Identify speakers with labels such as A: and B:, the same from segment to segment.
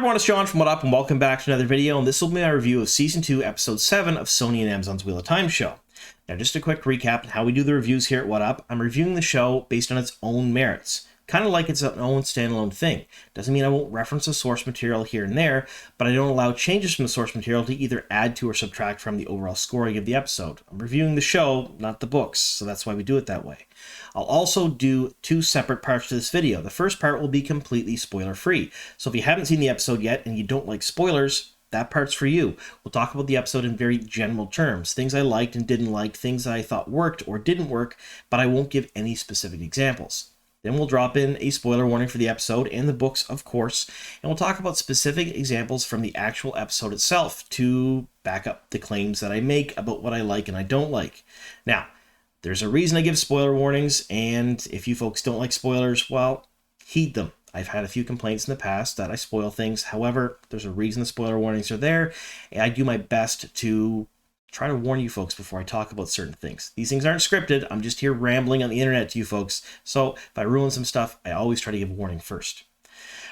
A: everyone, it's John from What Up, and welcome back to another video, and this will be my review of Season 2, Episode 7 of Sony and Amazon's Wheel of Time show. Now, just a quick recap on how we do the reviews here at What Up. I'm reviewing the show based on its own merits, kind of like it's an own standalone thing. Doesn't mean I won't reference the source material here and there, but I don't allow changes from the source material to either add to or subtract from the overall scoring of the episode. I'm reviewing the show, not the books, so that's why we do it that way. I'll also do two separate parts to this video. The first part will be completely spoiler-free, so if you haven't seen the episode yet and you don't like spoilers, that part's for you. We'll talk about the episode in very general terms, things I liked and didn't like, things I thought worked or didn't work, but I won't give any specific examples. Then we'll drop in a spoiler warning for the episode and the books, of course, and we'll talk about specific examples from the actual episode itself to back up the claims that I make about what I like and I don't like. Now, there's a reason I give spoiler warnings, and if you folks don't like spoilers, well, heed them. I've had a few complaints in the past that I spoil things. However, there's a reason the spoiler warnings are there, and I do my best to try to warn you folks before I talk about certain things. These things aren't scripted. I'm just here rambling on the internet to you folks. So if I ruin some stuff, I always try to give a warning first.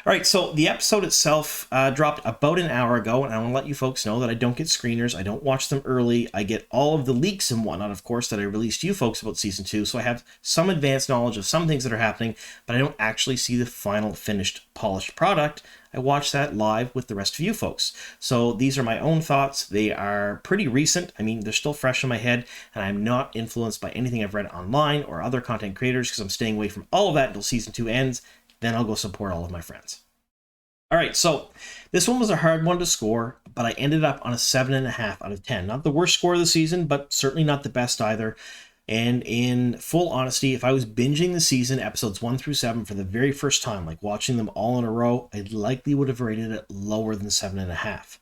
A: All right, so the episode itself dropped about an hour ago, and I want to let you folks know that I don't get screeners. I don't watch them early. I get all of the leaks and whatnot, of course, that I released to you folks about Season 2, so I have some advanced knowledge of some things that are happening, but I don't actually see the final, finished, polished product. I watch that live with the rest of you folks. So these are my own thoughts. They are pretty recent. I mean, they're still fresh in my head, and I'm not influenced by anything I've read online or other content creators because I'm staying away from all of that until Season 2 ends. Then I'll go support all of my friends. All right, so this one was a hard one to score, but I ended up on a 7.5 out of 10. Not the worst score of the season, but certainly not the best either. And in full honesty, if I was binging the season, episodes 1 through 7, for the very first time, like watching them all in a row, I likely would have rated it lower than 7.5.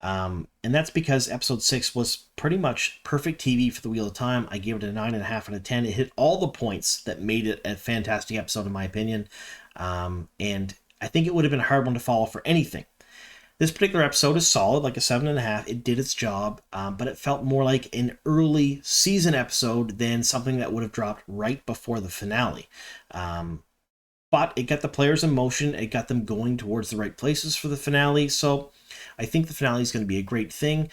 A: And that's because episode 6 was pretty much perfect TV for the Wheel of Time. I gave it a 9.5 out of 10. It hit all the points that made it a fantastic episode, in my opinion. And I think it would have been a hard one to follow for anything. This particular episode is solid, like a 7.5. It did its job, but it felt more like an early season episode than something that would have dropped right before the finale. But it got the players in motion. It got them going towards the right places for the finale. So I think the finale is going to be a great thing,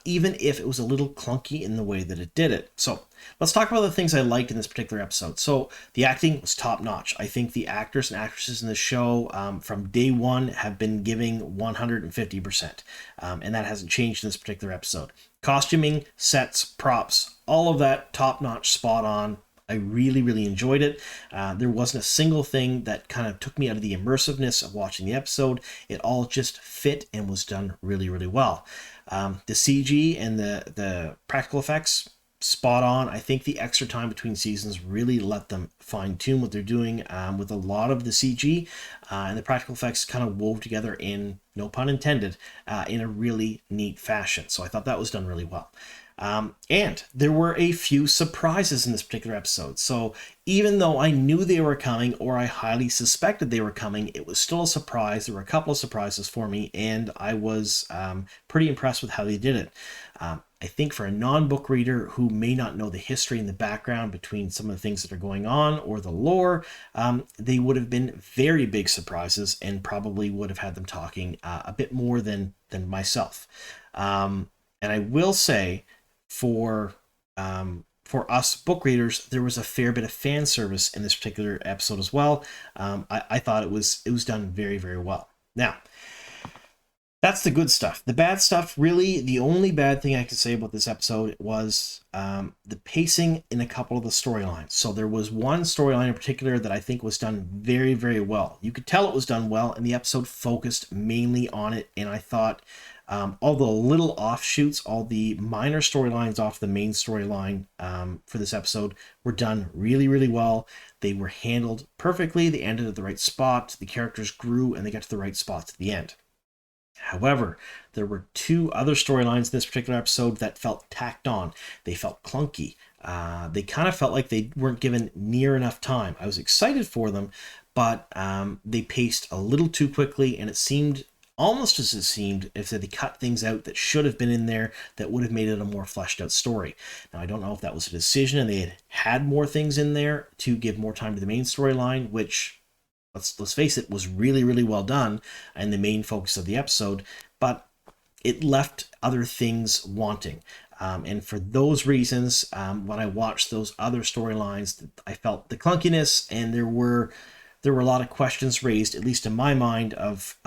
A: even if it was a little clunky in the way that it did it. So let's talk about the things I liked in this particular episode. So the acting was top notch. I think the actors and actresses in the show from day one have been giving 150%. And that hasn't changed in this particular episode. Costuming, sets, props, all of that top notch, spot on. I really, really enjoyed it. There wasn't a single thing that kind of took me out of the immersiveness of watching the episode. It all just fit and was done really, really well. The CG and the practical effects, spot on. I think the extra time between seasons really let them fine-tune what they're doing with a lot of the CG and the practical effects kind of wove together in, no pun intended, in a really neat fashion. So I thought that was done really well. And there were a few surprises in this particular episode. So even though I knew they were coming, or I highly suspected they were coming, it was still a surprise. There were a couple of surprises for me, and I was pretty impressed with how they did it. I think for a non-book reader who may not know the history and the background between some of the things that are going on or the lore, they would have been very big surprises and probably would have had them talking a bit more than myself. And I will say, for us book readers, there was a fair bit of fan service in this particular episode as well. I thought it was done very, very well. Now, that's the good stuff. The bad stuff, really, the only bad thing I could say about this episode was the pacing in a couple of the storylines. So there was one storyline in particular that I think was done very, very well. You could tell it was done well, and the episode focused mainly on it, and I thought all the little offshoots, all the minor storylines off the main storyline for this episode were done really, really well. They were handled perfectly. They ended at the right spot. The characters grew, and they got to the right spots at the end. However, there were two other storylines in this particular episode that felt tacked on. They felt clunky. They kind of felt like they weren't given near enough time. I was excited for them, but they paced a little too quickly, and it seemed almost as it seemed if they cut things out that should have been in there that would have made it a more fleshed out story. Now, I don't know if that was a decision and they had more things in there to give more time to the main storyline, which let's face it, was really, really well done and the main focus of the episode, but it left other things wanting. And for those reasons, when I watched those other storylines, I felt the clunkiness, and there were a lot of questions raised, at least in my mind, of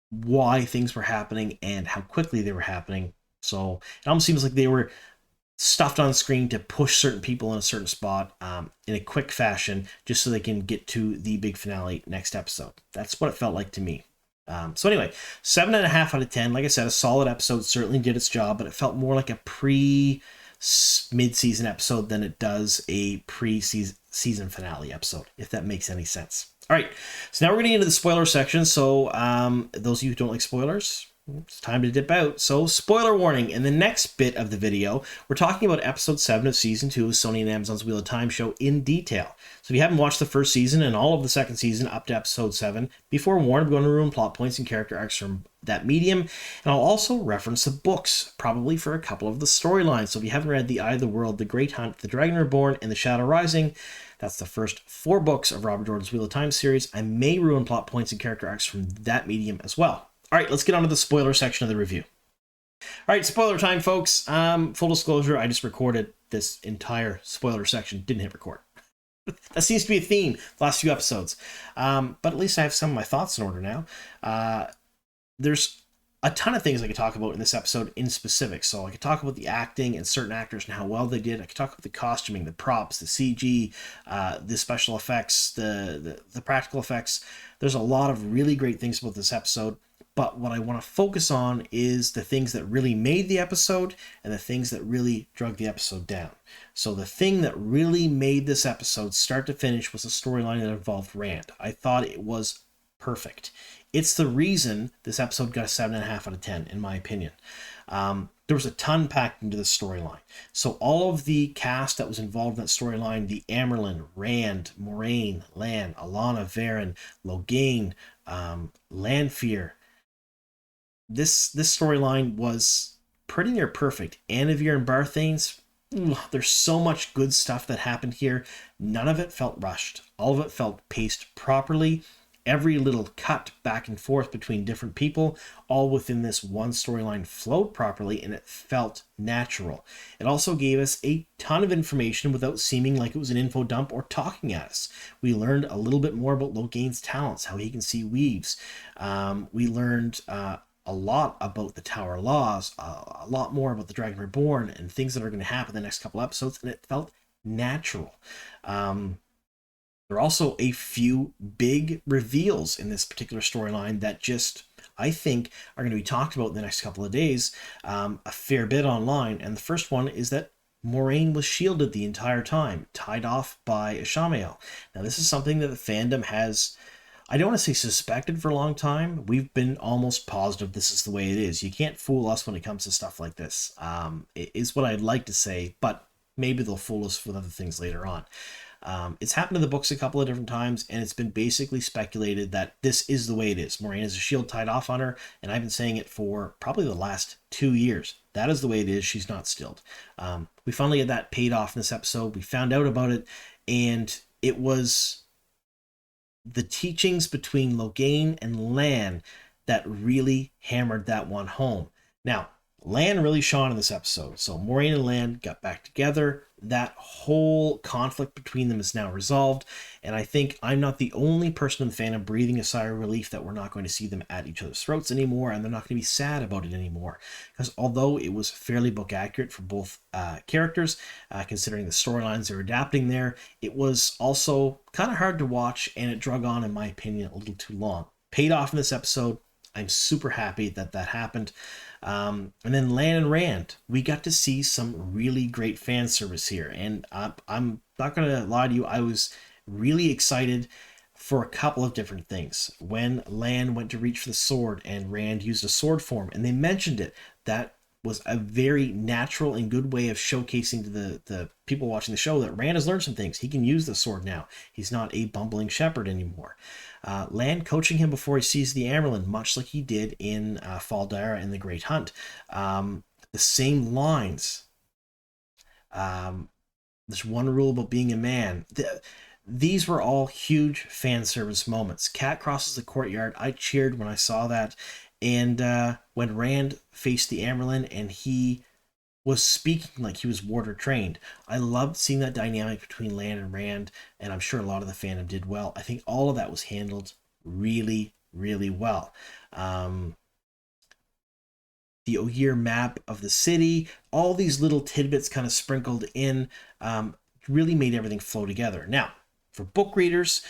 A: why things were happening and how quickly they were happening. So it almost seems like they were stuffed on screen to push certain people in a certain spot in a quick fashion, just so they can get to the big finale next episode. That's what it felt like to me. So anyway, 7.5 out of 10. Like I said, a solid episode, certainly did its job, but it felt more like a mid-season episode than it does a season finale episode, if that makes any sense. All right, so now we're getting into the spoiler section. So those of you who don't like spoilers, it's time to dip out. So, spoiler warning. In the next bit of the video, we're talking about episode 7 of season 2 of Sony and Amazon's Wheel of Time show in detail. So if you haven't watched the first season and all of the second season up to episode 7, be forewarned, I'm going to ruin plot points and character arcs from that medium. And I'll also reference the books, probably for a couple of the storylines. So if you haven't read The Eye of the World, The Great Hunt, The Dragon Reborn, and The Shadow Rising, that's the first 4 books of Robert Jordan's Wheel of Time series, I may ruin plot points and character arcs from that medium as well. All right, let's get on to the spoiler section of the review. All right, spoiler time, folks. Full disclosure, I just recorded this entire spoiler section, didn't hit record. That seems to be a theme the last few episodes. But at least I have some of my thoughts in order now. There's a ton of things I could talk about in this episode in specific. So I could talk about the acting and certain actors and how well they did. I could talk about the costuming, the props, the CG, the special effects, the practical effects. There's a lot of really great things about this episode. But what I want to focus on is the things that really made the episode and the things that really drug the episode down. So the thing that really made this episode start to finish was a storyline that involved Rand. I thought it was perfect. It's the reason this episode got a 7.5 out of 10, in my opinion. There was a ton packed into this storyline. So all of the cast that was involved in that storyline, the Amyrlin, Rand, Moiraine, Lan, Alana, Varen, Logain, Lanfear, this storyline was pretty near perfect. Annivere and Barthanes, there's so much good stuff that happened here. None of it felt rushed. All of it felt paced properly. Every little cut back and forth between different people, all within this one storyline, flowed properly, and it felt natural. It also gave us a ton of information without seeming like it was an info dump or talking at us. We learned a little bit more about Logain's talents, how he can see weaves. We learned a lot about the Tower Laws, a lot more about the Dragon Reborn, and things that are going to happen in the next couple episodes, and it felt natural. There are also a few big reveals in this particular storyline that just, I think, are going to be talked about in the next couple of days, a fair bit online. And the first one is that Moiraine was shielded the entire time, tied off by Ishamael. Now, this is something that the fandom has, I don't want to say suspected for a long time. We've been almost positive this is the way it is. You can't fool us when it comes to stuff like this. It is what I'd like to say, but maybe they'll fool us with other things later on. It's happened in the books a couple of different times, and it's been basically speculated that this is the way it is. Moiraine has a shield tied off on her, and I've been saying it for probably the last 2 years. That is the way it is. She's not stilled. We finally had that paid off in this episode. We found out about it, and it was the teachings between Logain and Lan that really hammered that one home. Now, Lan really shone in this episode. So Moiraine and Lan got back together. That whole conflict between them is now resolved. And I think I'm not the only person in the fandom breathing a sigh of relief that we're not going to see them at each other's throats anymore, and they're not going to be sad about it anymore. Because although it was fairly book accurate for both characters, considering the storylines they're adapting there, it was also kind of hard to watch, and it drug on, in my opinion, a little too long. Paid off in this episode. I'm super happy that that happened. And then Lan and Rand, we got to see some really great fan service here. And I'm not going to lie to you, I was really excited for a couple of different things. When Lan went to reach for the sword and Rand used a sword form, and they mentioned it, that was a very natural and good way of showcasing to the people watching the show that Rand has learned some things. He can use the sword now. He's not a bumbling shepherd anymore. Lan coaching him before he sees the Amyrlin, much like he did in Falme and the Great Hunt. The same lines. There's one rule about being a man. these were all huge fan service moments. Cat crosses the courtyard. I cheered when I saw that. And when Rand faced the Amberlin and he was speaking like he was warder trained, I loved seeing that dynamic between Lan and Rand, and I'm sure a lot of the fandom did well. I think all of that was handled really, really well. The Ogier map of the city, all these little tidbits kind of sprinkled in, really made everything flow together. Now, for book readers,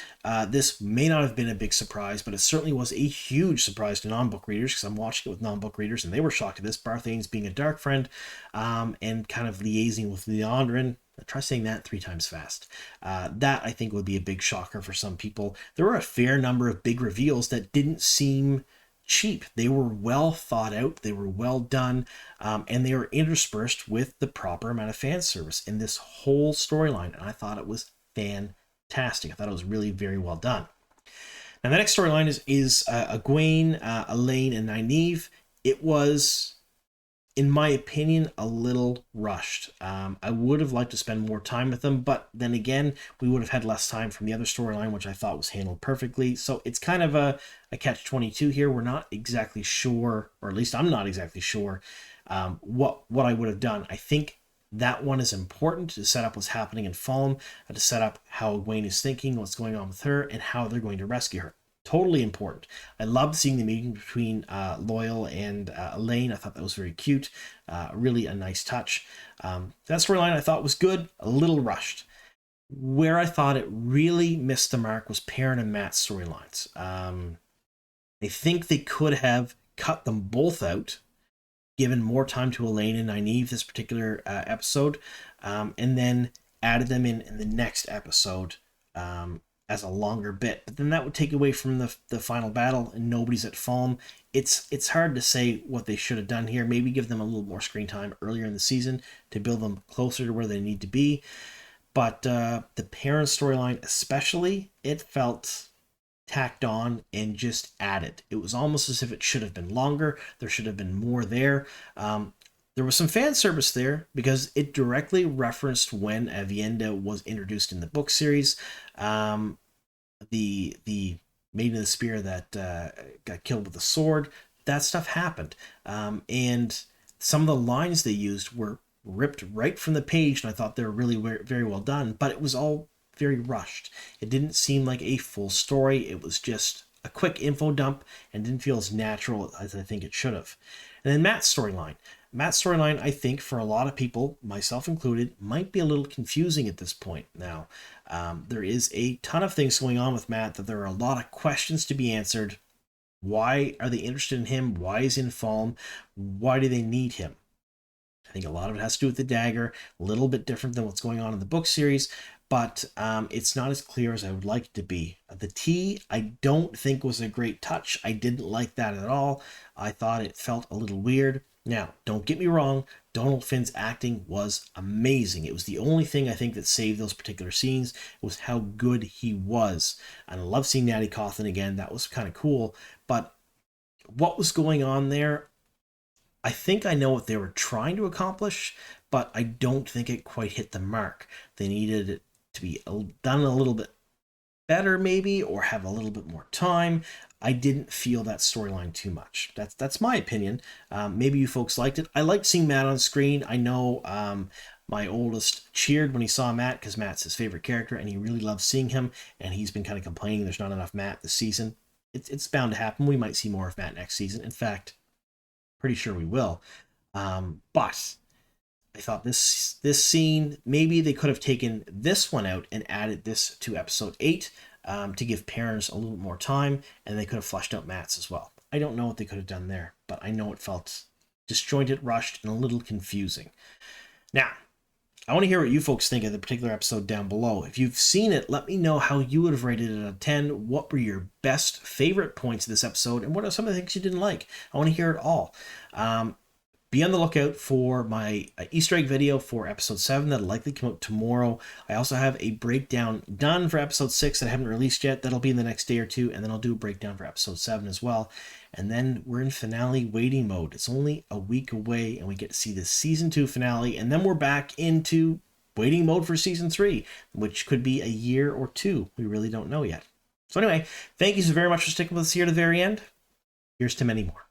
A: this may not have been a big surprise, but it certainly was a huge surprise to non-book readers, because I'm watching it with non-book readers, and they were shocked at this. Barthanes being a dark friend, and kind of liaising with Leandrin. Try saying that 3 times fast. That, I think, would be a big shocker for some people. There were a fair number of big reveals that didn't seem cheap. They were well thought out, they were well done, and they were interspersed with the proper amount of fan service in this whole storyline, and I thought it was fantastic. I thought it was really very well done. Now, the next storyline is Egwene, Elaine, and Nynaeve. It was, in my opinion, a little rushed. I would have liked to spend more time with them, but then again, we would have had less time from the other storyline, which I thought was handled perfectly. So it's kind of a catch-22 here. We're not exactly sure, or at least I'm not exactly sure, what I would have done. I think that one is important to set up what's happening in Falme, to set up how Egwene is thinking, what's going on with her, and how they're going to rescue her. Totally important. I loved seeing the meeting between Loyal and Elaine. I thought that was very cute. Really a nice touch. That storyline I thought was good, a little rushed. Where I thought it really missed the mark was Perrin and Mat's storylines. I think they could have cut them both out, given more time to Elaine and Nynaeve this particular episode, and then added them in the next episode as a longer bit. But then that would take away from the final battle, and nobody's at Falme. It's hard to say what they should have done here. Maybe give them a little more screen time earlier in the season to build them closer to where they need to be. But the Perrin storyline especially, it felt tacked on and just added. It was almost as if it should have been longer. There should have been more there. There was some fan service there because it directly referenced when Aviendha was introduced in the book series. The Maiden of the Spear that got killed with a sword, that stuff happened. And some of the lines they used were ripped right from the page, and I thought they were really very well done, but it was all very rushed. It didn't seem like a full story. It was just a quick info dump and didn't feel as natural as I think it should have. And then Mat's storyline. Mat's storyline, I think, for a lot of people, myself included, might be a little confusing at this point now. There is a ton of things going on with Matt, that there are a lot of questions to be answered. Why are they interested in him? Why is he in Falme? Why do they need him? I think a lot of it has to do with the dagger, a little bit different than what's going on in the book series, but it's not as clear as I would like it to be. The tea, I don't think was a great touch. I didn't like that at all. I thought it felt a little weird. Now, don't get me wrong, Donald Finn's acting was amazing. It was the only thing I think that saved those particular scenes. It was how good he was. And I love seeing Natty Cawthon again. That was kind of cool. But what was going on there, I think I know what they were trying to accomplish, but I don't think it quite hit the mark. They needed it to be done a little bit better, maybe, or have a little bit more time. I didn't feel that storyline too much. That's my opinion. Maybe you folks liked it. I liked seeing Matt on screen. I know my oldest cheered when he saw Matt because Matt's his favorite character, and he really loves seeing him, and he's been kind of complaining there's not enough Matt this season. It's bound to happen. We might see more of Matt next season. In fact, pretty sure we will. But I thought this scene, maybe they could have taken this one out and added this to episode 8 to give parents a little bit more time, and they could have fleshed out Matt's as well. I don't know what they could have done there, but I know it felt disjointed, rushed, and a little confusing. Now, I want to hear what you folks think of the particular episode down below. If you've seen it, let me know how you would have rated it out of 10. What were your best favorite points of this episode, and what are some of the things you didn't like? I want to hear it all. Be on the lookout for my Easter egg video for episode 7 that'll likely come out tomorrow. I also have a breakdown done for episode 6 that I haven't released yet. That'll be in the next day or two, and then I'll do a breakdown for episode 7 as well. And then we're in finale waiting mode. It's only a week away, and we get to see the season 2 finale, and then we're back into waiting mode for season 3, which could be a year or 2. We really don't know yet. So anyway, thank you so very much for sticking with us here to the very end. Here's to many more.